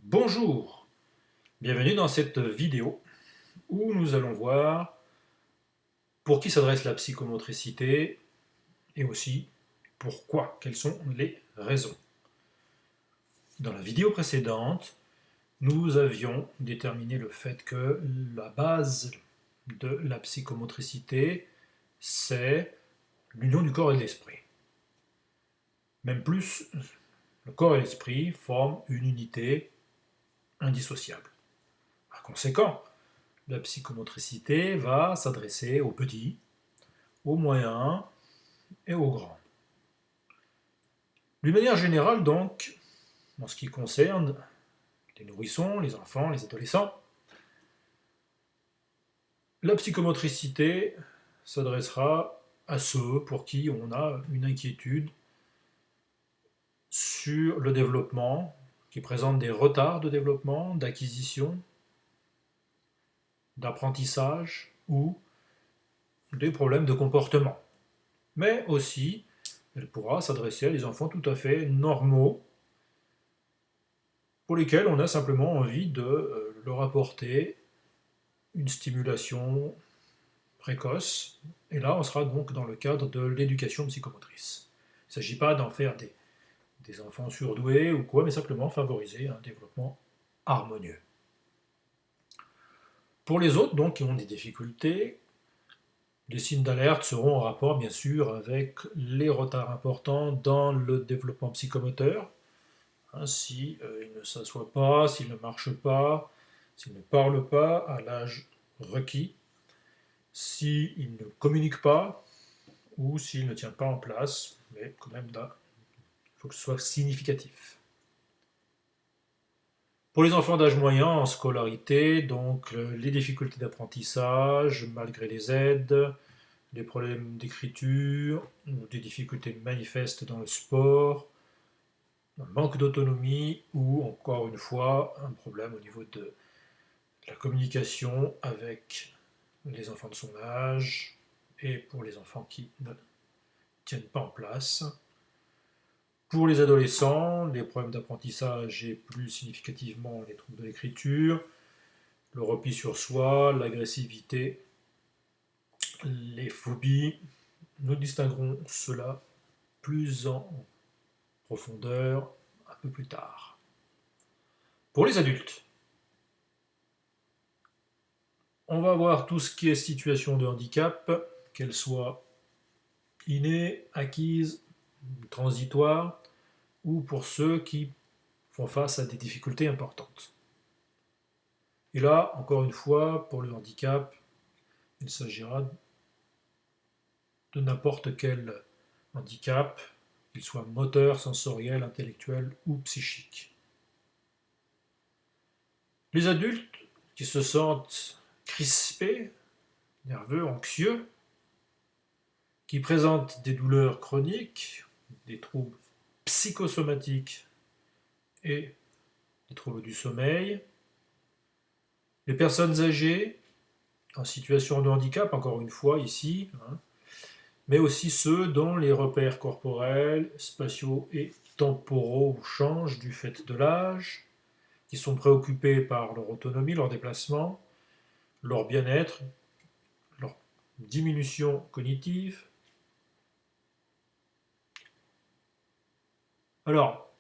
Bonjour, bienvenue dans cette vidéo où nous allons voir pour qui s'adresse la psychomotricité et aussi pourquoi, quelles sont les raisons. Dans la vidéo précédente, nous avions déterminé le fait que la base de la psychomotricité, c'est l'union du corps et de l'esprit. Même plus, le corps et l'esprit forment une unité indissociable. Par conséquent, la psychomotricité va s'adresser aux petits, aux moyens et aux grands. D'une manière générale, donc, en ce qui concerne les nourrissons, les enfants, les adolescents, la psychomotricité s'adressera à ceux pour qui on a une inquiétude sur le développement, qui présentent des retards de développement, d'acquisition, d'apprentissage ou des problèmes de comportement. Mais aussi, elle pourra s'adresser à des enfants tout à fait normaux, pour lesquels on a simplement envie de leur apporter une stimulation précoce. Et là, on sera donc dans le cadre de l'éducation psychomotrice. Il ne s'agit pas d'en faire des enfants surdoués ou quoi, mais simplement favoriser un développement harmonieux. Pour les autres, donc, qui ont des difficultés, les signes d'alerte seront en rapport, bien sûr, avec les retards importants dans le développement psychomoteur. S'il ne s'assoit pas, s'il ne marche pas, s'il ne parle pas à l'âge requis, s'il ne communique pas ou s'il ne tient pas en place, mais quand même, il faut que ce soit significatif. Pour les enfants d'âge moyen en scolarité, donc les difficultés d'apprentissage, malgré les aides, les problèmes d'écriture, ou des difficultés manifestes dans le sport, un manque d'autonomie ou encore une fois un problème au niveau de la communication avec les enfants de son âge et pour les enfants qui ne tiennent pas en place. Pour les adolescents, les problèmes d'apprentissage et plus significativement les troubles de l'écriture, le repli sur soi, l'agressivité, les phobies, nous distinguerons cela plus en profondeur un peu plus tard. Pour les adultes, on va voir tout ce qui est situation de handicap, qu'elle soit innée, acquise, transitoire, ou pour ceux qui font face à des difficultés importantes. Et là, encore une fois, pour le handicap, il s'agira de n'importe quel handicap, qu'il soit moteur, sensoriel, intellectuel ou psychique. Les adultes qui se sentent crispés, nerveux, anxieux, qui présentent des douleurs chroniques, des troubles psychosomatiques et des troubles du sommeil, les personnes âgées en situation de handicap, encore une fois ici, mais aussi ceux dont les repères corporels, spatiaux et temporaux changent du fait de l'âge, qui sont préoccupés par leur autonomie, leur déplacement, leur bien-être, leur diminution cognitive. Alors,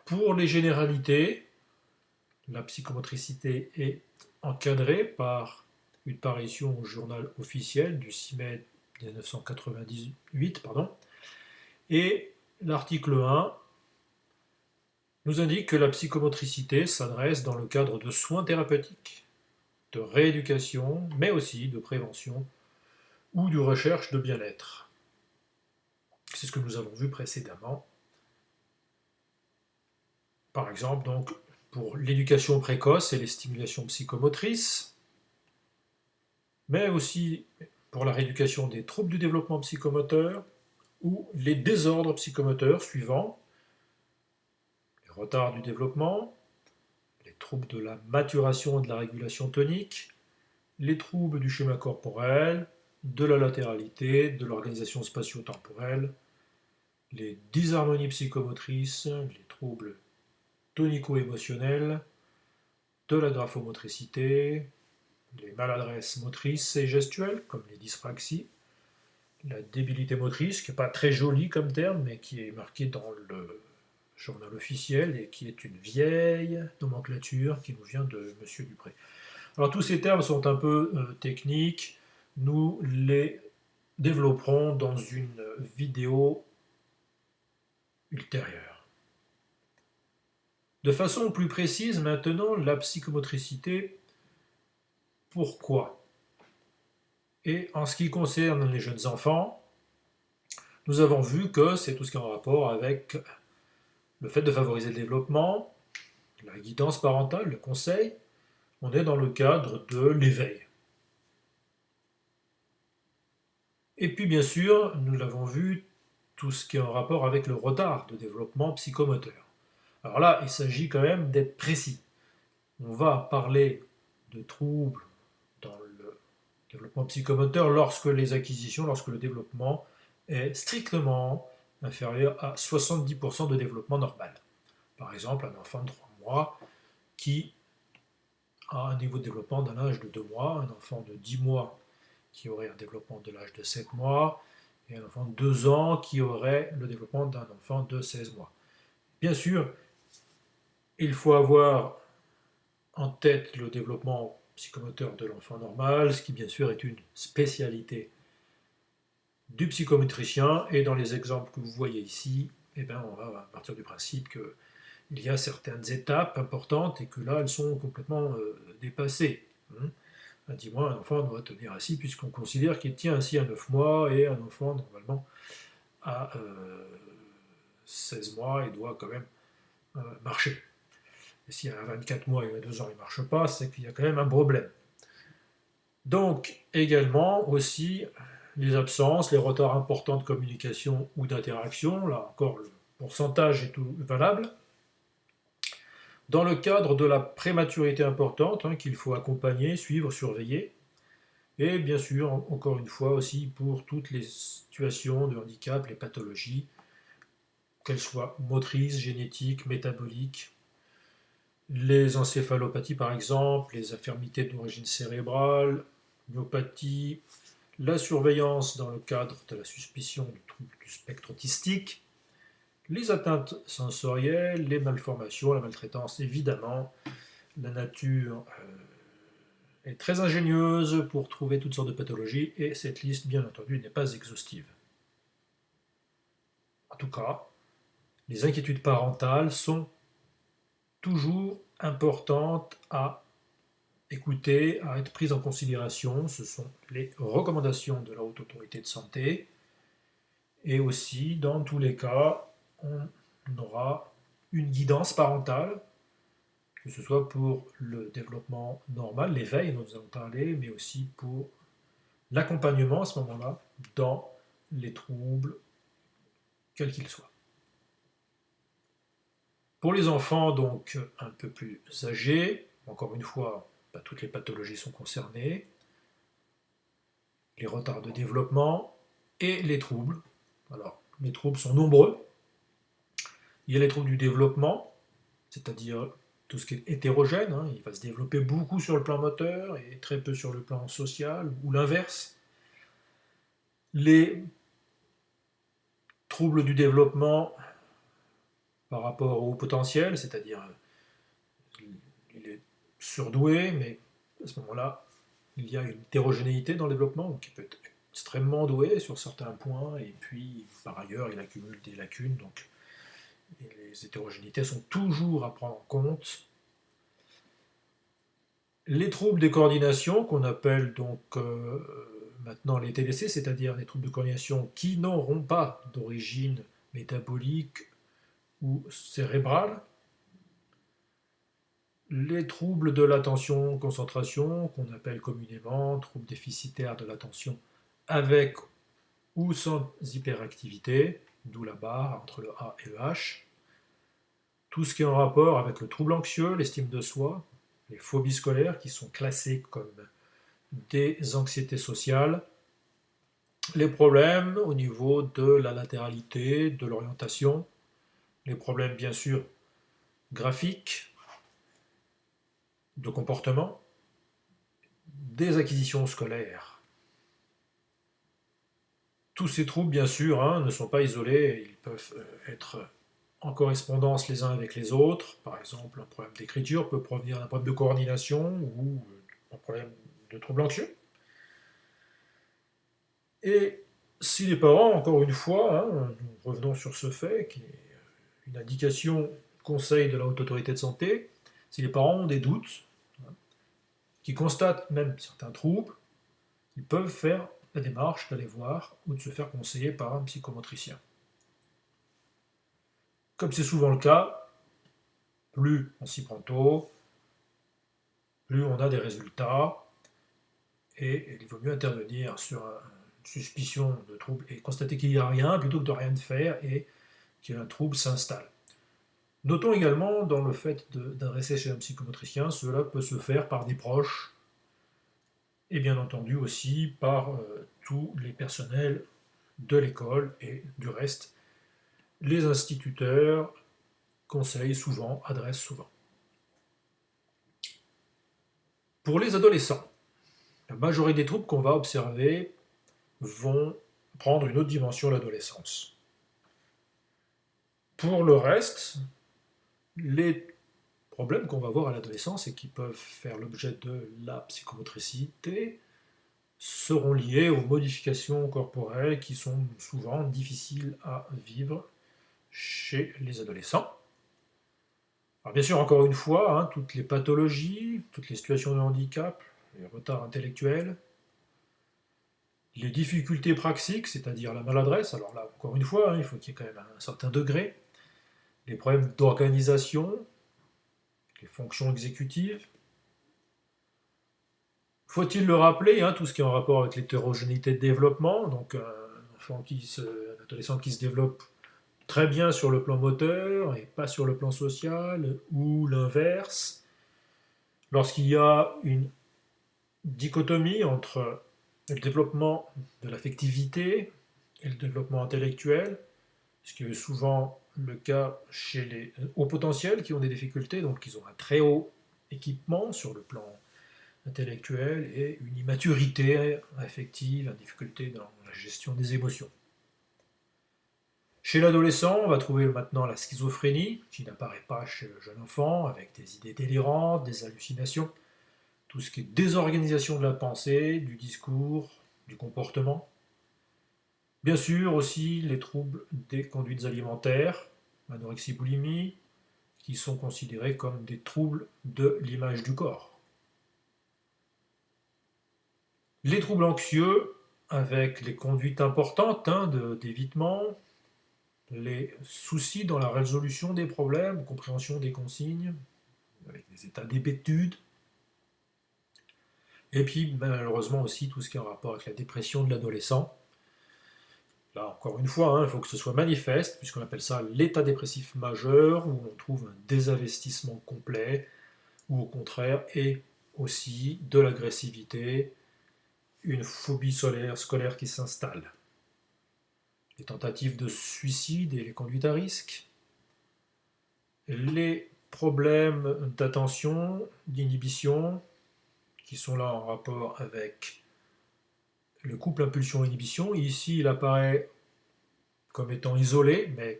pour les généralités, la psychomotricité est encadrée par une parution au journal officiel du 6 mai 1998, et l'article 1 nous indique que la psychomotricité s'adresse dans le cadre de soins thérapeutiques, de rééducation, mais aussi de prévention ou de recherche de bien-être. C'est ce que nous avons vu précédemment. Par exemple, donc, pour l'éducation précoce et les stimulations psychomotrices, mais aussi pour la rééducation des troubles du développement psychomoteur ou les désordres psychomoteurs suivants les retards du développement, les troubles de la maturation et de la régulation tonique, les troubles du schéma corporel, de la latéralité, de l'organisation spatio-temporelle, les dysharmonies psychomotrices, les troubles tonico-émotionnels, de la graphomotricité, les maladresses motrices et gestuelles, comme les dyspraxies, la débilité motrice, qui n'est pas très joli comme terme, mais qui est marqué dans le journal officiel et qui est une vieille nomenclature qui nous vient de M. Dupré. Alors tous ces termes sont un peu techniques, nous les développerons dans une vidéo ultérieure. De façon plus précise maintenant, la psychomotricité, pourquoi? Et en ce qui concerne les jeunes enfants, nous avons vu que c'est tout ce qui est en rapport avec le fait de favoriser le développement, la guidance parentale, le conseil. On est dans le cadre de l'éveil. Et puis bien sûr, nous l'avons vu, tout ce qui est en rapport avec le retard de développement psychomoteur. Alors là, il s'agit quand même d'être précis. On va parler de troubles dans le développement psychomoteur lorsque le développement est strictement inférieur à 70% de développement normal. Par exemple, un enfant de 3 mois qui a un niveau de développement d'un âge de 2 mois, un enfant de 10 mois qui aurait un développement de l'âge de 7 mois, et un enfant de 2 ans qui aurait le développement d'un enfant de 16 mois. Bien sûr, il faut avoir en tête le développement psychomoteur de l'enfant normal, ce qui bien sûr est une spécialité du psychométricien, et dans les exemples que vous voyez ici, eh bien, on va partir du principe qu'il y a certaines étapes importantes et que là, elles sont complètement dépassées. À 10 mois, un enfant doit tenir assis puisqu'on considère qu'il tient assis à 9 mois et un enfant, normalement, à 16 mois, il doit quand même marcher. Et si à 24 mois et à 2 ans, il ne marche pas, c'est qu'il y a quand même un problème. Donc, également, aussi, les absences, les retards importants de communication ou d'interaction, là encore, le pourcentage est tout valable. Dans le cadre de la prématurité importante, qu'il faut accompagner, suivre, surveiller, et bien sûr, encore une fois aussi, pour toutes les situations de handicap, les pathologies, qu'elles soient motrices, génétiques, métaboliques, les encéphalopathies par exemple, les infirmités d'origine cérébrale, myopathie, la surveillance dans le cadre de la suspicion du trouble du spectre autistique, les atteintes sensorielles, les malformations, la maltraitance, évidemment. La nature est très ingénieuse pour trouver toutes sortes de pathologies et cette liste, bien entendu, n'est pas exhaustive. En tout cas, les inquiétudes parentales sont toujours importantes à écouter, à être prises en considération. Ce sont les recommandations de la Haute Autorité de Santé. Et aussi, dans tous les cas, on aura une guidance parentale, que ce soit pour le développement normal, l'éveil dont nous avons parlé, mais aussi pour l'accompagnement à ce moment-là dans les troubles, quels qu'ils soient. Pour les enfants donc un peu plus âgés, encore une fois, pas toutes les pathologies sont concernées, les retards de développement et les troubles. Alors, les troubles sont nombreux. Il y a les troubles du développement, c'est-à-dire tout ce qui est hétérogène, il va se développer beaucoup sur le plan moteur et très peu sur le plan social, ou l'inverse. Les troubles du développement par rapport au potentiel, c'est-à-dire il est surdoué, mais à ce moment-là, il y a une hétérogénéité dans le développement, donc il peut être extrêmement doué sur certains points, et puis par ailleurs, il accumule des lacunes, donc les hétérogénéités sont toujours à prendre en compte. Les troubles des coordinations, qu'on appelle donc maintenant les TDC, c'est-à-dire les troubles de coordination qui n'auront pas d'origine métabolique ou cérébrale. Les troubles de l'attention-concentration, qu'on appelle communément troubles déficitaires de l'attention avec ou sans hyperactivité, d'où la barre entre le A et le H. Tout ce qui est en rapport avec le trouble anxieux, l'estime de soi, les phobies scolaires qui sont classées comme des anxiétés sociales, les problèmes au niveau de la latéralité, de l'orientation, les problèmes bien sûr graphiques, de comportement, des acquisitions scolaires. Tous ces troubles, bien sûr, hein, ne sont pas isolés, ils peuvent être en correspondance les uns avec les autres. Par exemple, un problème d'écriture peut provenir d'un problème de coordination ou un problème de trouble anxieux. Et si les parents, encore une fois, hein, nous revenons sur ce fait, qui est une indication conseil de la Haute Autorité de Santé, si les parents ont des doutes, hein, qui constatent même certains troubles, ils peuvent faire la démarche d'aller voir ou de se faire conseiller par un psychomotricien. Comme c'est souvent le cas, plus on s'y prend tôt, plus on a des résultats, et il vaut mieux intervenir sur une suspicion de trouble et constater qu'il n'y a rien plutôt que de rien faire et qu'un trouble s'installe. Notons également dans le fait d'adresser chez un psychomotricien, cela peut se faire par des proches et bien entendu aussi par tous les personnels de l'école et du reste, les instituteurs conseillent souvent, adressent souvent. Pour les adolescents, la majorité des troubles qu'on va observer vont prendre une autre dimension à l'adolescence. Pour le reste, les problèmes qu'on va voir à l'adolescence et qui peuvent faire l'objet de la psychomotricité seront liés aux modifications corporelles qui sont souvent difficiles à vivre chez les adolescents. Alors bien sûr, encore une fois, hein, toutes les pathologies, toutes les situations de handicap, les retards intellectuels, les difficultés praxiques, c'est-à-dire la maladresse, alors là, encore une fois, hein, il faut qu'il y ait quand même un certain degré, les problèmes d'organisation, les fonctions exécutives. Faut-il le rappeler, hein, tout ce qui est en rapport avec l'hétérogénéité de développement, donc un adolescent qui se développe très bien sur le plan moteur et pas sur le plan social, ou l'inverse. Lorsqu'il y a une dichotomie entre le développement de l'affectivité et le développement intellectuel, ce qui est souvent le cas chez les hauts potentiels qui ont des difficultés, donc ils ont un très haut équipement sur le plan intellectuel et une immaturité affective, une difficulté dans la gestion des émotions. Chez l'adolescent, on va trouver maintenant la schizophrénie, qui n'apparaît pas chez le jeune enfant, avec des idées délirantes, des hallucinations, tout ce qui est désorganisation de la pensée, du discours, du comportement. Bien sûr aussi les troubles des conduites alimentaires, anorexie, boulimie, qui sont considérés comme des troubles de l'image du corps. Les troubles anxieux, avec les conduites importantes hein, d'évitement, les soucis dans la résolution des problèmes, compréhension des consignes, avec des états d'hébétude, et puis malheureusement aussi tout ce qui est en rapport avec la dépression de l'adolescent. Là encore une fois, hein, il faut que ce soit manifeste, puisqu'on appelle ça l'état dépressif majeur, où on trouve un désinvestissement complet, ou au contraire, et aussi de l'agressivité, une phobie scolaire qui s'installe. Les tentatives de suicide et les conduites à risque, les problèmes d'attention, d'inhibition, qui sont là en rapport avec le couple impulsion-inhibition. Ici, il apparaît comme étant isolé, mais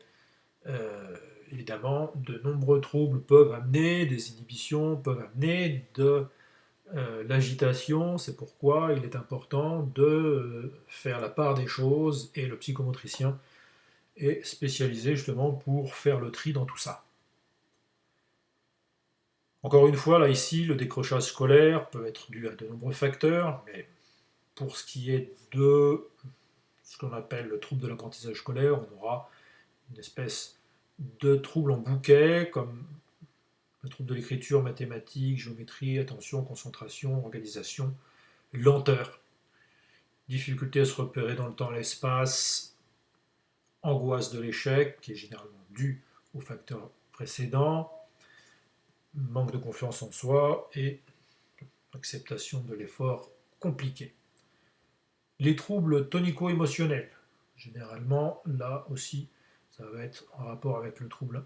évidemment, de nombreux troubles peuvent amener des inhibitions, peuvent amener de l'agitation. C'est pourquoi il est important de faire la part des choses et le psychomotricien est spécialisé justement pour faire le tri dans tout ça. Encore une fois, là ici, le décrochage scolaire peut être dû à de nombreux facteurs, mais pour ce qui est de ce qu'on appelle le trouble de l'apprentissage scolaire, on aura une espèce de trouble en bouquet, comme le trouble de l'écriture, mathématiques, géométrie, attention, concentration, organisation, lenteur, difficulté à se repérer dans le temps et l'espace, angoisse de l'échec, qui est généralement due aux facteurs précédents, manque de confiance en soi et acceptation de l'effort compliqué. Les troubles tonico-émotionnels, généralement, là aussi, ça va être en rapport avec le trouble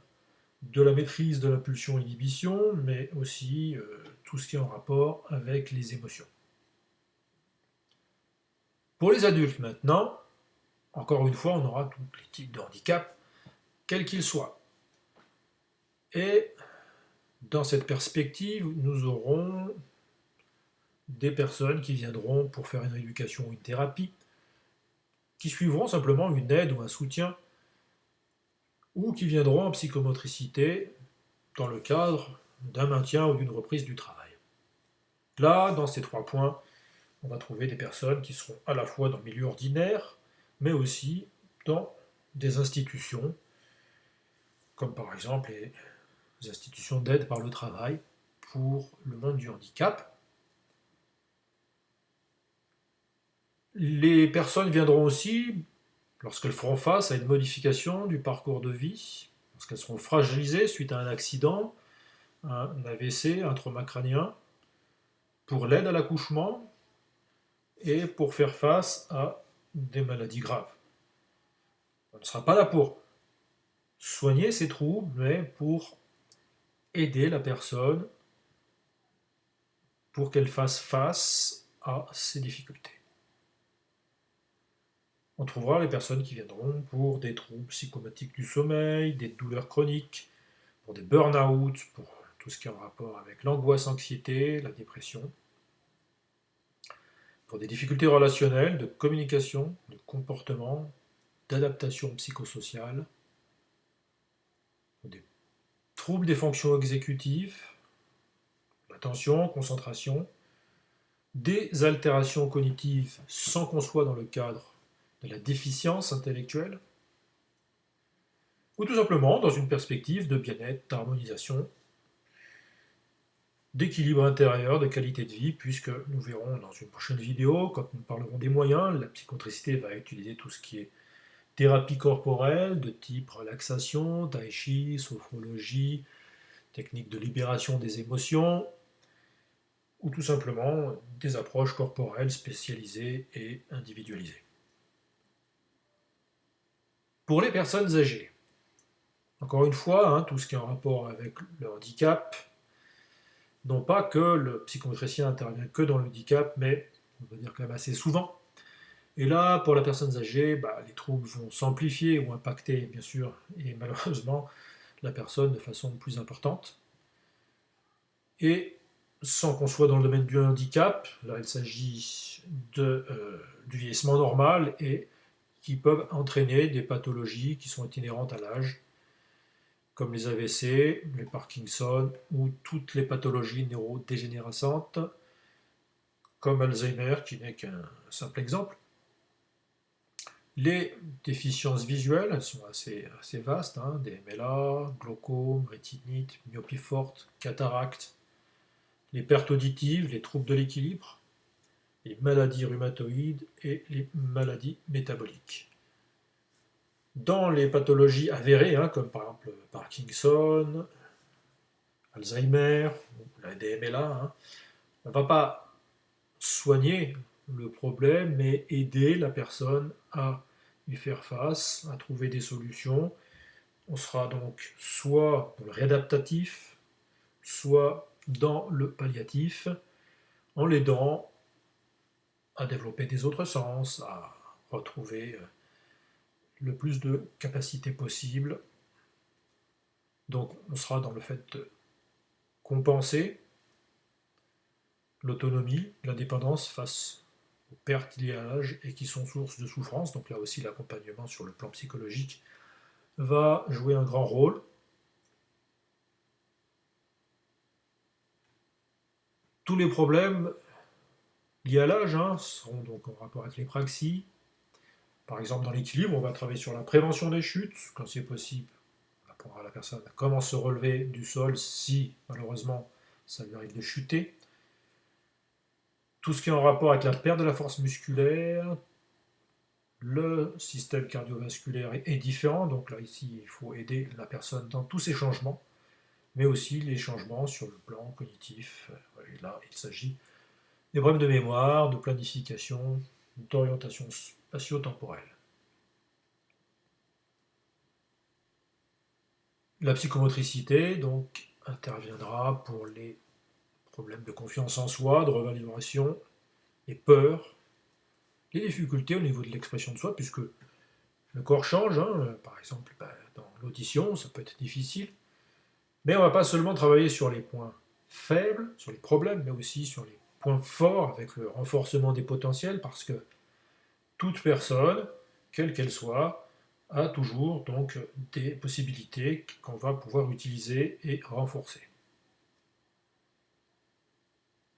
de la maîtrise de l'impulsion-inhibition, mais aussi tout ce qui est en rapport avec les émotions. Pour les adultes maintenant, encore une fois, on aura tous les types de handicap, quels qu'ils soient. Et dans cette perspective, nous aurons des personnes qui viendront pour faire une rééducation ou une thérapie, qui suivront simplement une aide ou un soutien, ou qui viendront en psychomotricité dans le cadre d'un maintien ou d'une reprise du travail. Là, dans ces 3 points, on va trouver des personnes qui seront à la fois dans le milieu ordinaire, mais aussi dans des institutions, comme par exemple les institutions d'aide par le travail pour le monde du handicap. Les personnes viendront aussi lorsqu'elles feront face à une modification du parcours de vie, lorsqu'elles seront fragilisées suite à un accident, un AVC, un trauma crânien, pour l'aide à l'accouchement et pour faire face à des maladies graves. On ne sera pas là pour soigner ces troubles, mais pour aider la personne pour qu'elle fasse face à ces difficultés. On trouvera les personnes qui viendront pour des troubles psychomatiques du sommeil, des douleurs chroniques, pour des burn-out, pour tout ce qui est en rapport avec l'angoisse, l'anxiété, la dépression, pour des difficultés relationnelles, de communication, de comportement, d'adaptation psychosociale, pour des troubles des fonctions exécutives, l'attention, concentration, des altérations cognitives sans qu'on soit dans le cadre de la déficience intellectuelle, ou tout simplement dans une perspective de bien-être, d'harmonisation, d'équilibre intérieur, de qualité de vie, puisque nous verrons dans une prochaine vidéo, quand nous parlerons des moyens, la psychomotricité va utiliser tout ce qui est thérapie corporelle, de type relaxation, tai chi, sophrologie, technique de libération des émotions, ou tout simplement des approches corporelles spécialisées et individualisées. Pour les personnes âgées, encore une fois, tout ce qui est en rapport avec le handicap, non pas que le psychomotricien intervient que dans le handicap, mais on va dire quand même assez souvent. Et là, pour les personnes âgées, les troubles vont s'amplifier ou impacter, bien sûr, et malheureusement, la personne de façon plus importante. Et sans qu'on soit dans le domaine du handicap, là il s'agit du vieillissement normal et qui peuvent entraîner des pathologies qui sont inhérentes à l'âge, comme les AVC, les Parkinson ou toutes les pathologies neurodégénérescentes, comme Alzheimer, qui n'est qu'un simple exemple. Les déficiences visuelles, elles sont assez vastes, des MLA, glaucome, rétinite, myopie forte, cataracte, les pertes auditives, les troubles de l'équilibre, les maladies rhumatoïdes et les maladies métaboliques. Dans les pathologies avérées, comme par exemple Parkinson, Alzheimer, la DMLA, on ne va pas soigner le problème, mais aider la personne à y faire face, à trouver des solutions. On sera donc soit dans le réadaptatif, soit dans le palliatif, en l'aidant à développer des autres sens, à retrouver le plus de capacités possible. Donc on sera dans le fait de compenser l'autonomie, l'indépendance face aux pertes liées à l'âge et qui sont source de souffrance. Donc là aussi l'accompagnement sur le plan psychologique va jouer un grand rôle. Tous les problèmes liés à l'âge seront donc en rapport avec les praxies. Par exemple, dans l'équilibre, on va travailler sur la prévention des chutes, quand c'est possible. On apprendra à la personne à comment se relever du sol si, malheureusement, ça lui arrive de chuter. Tout ce qui est en rapport avec la perte de la force musculaire, le système cardiovasculaire est différent, donc là, ici, il faut aider la personne dans tous ces changements, mais aussi les changements sur le plan cognitif. Et là, il s'agit des problèmes de mémoire, de planification, d'orientation spatio-temporelle. La psychomotricité donc interviendra pour les problèmes de confiance en soi, de revalidation et peur, les difficultés au niveau de l'expression de soi, puisque le corps change, hein. Par exemple, dans l'audition, ça peut être difficile, mais on ne va pas seulement travailler sur les points faibles, sur les problèmes, mais aussi sur les points forts avec le renforcement des potentiels, parce que toute personne, quelle qu'elle soit, a toujours donc des possibilités qu'on va pouvoir utiliser et renforcer.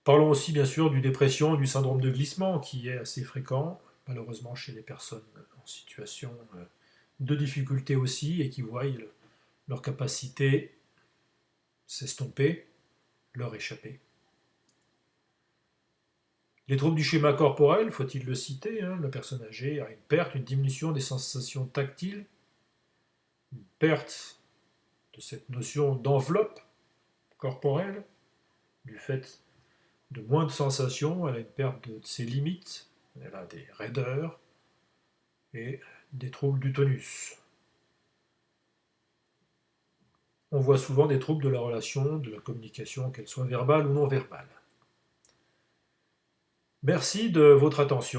Parlons aussi bien sûr du dépression, du syndrome de glissement qui est assez fréquent, malheureusement chez les personnes en situation de difficulté aussi et qui voient leur capacité s'estomper, leur échapper. Les troubles du schéma corporel, faut-il le citer, hein, la personne âgée a une perte, une diminution des sensations tactiles, une perte de cette notion d'enveloppe corporelle, du fait de moins de sensations, elle a une perte de ses limites, elle a des raideurs et des troubles du tonus. On voit souvent des troubles de la relation, de la communication, qu'elle soit verbale ou non verbale. Merci de votre attention.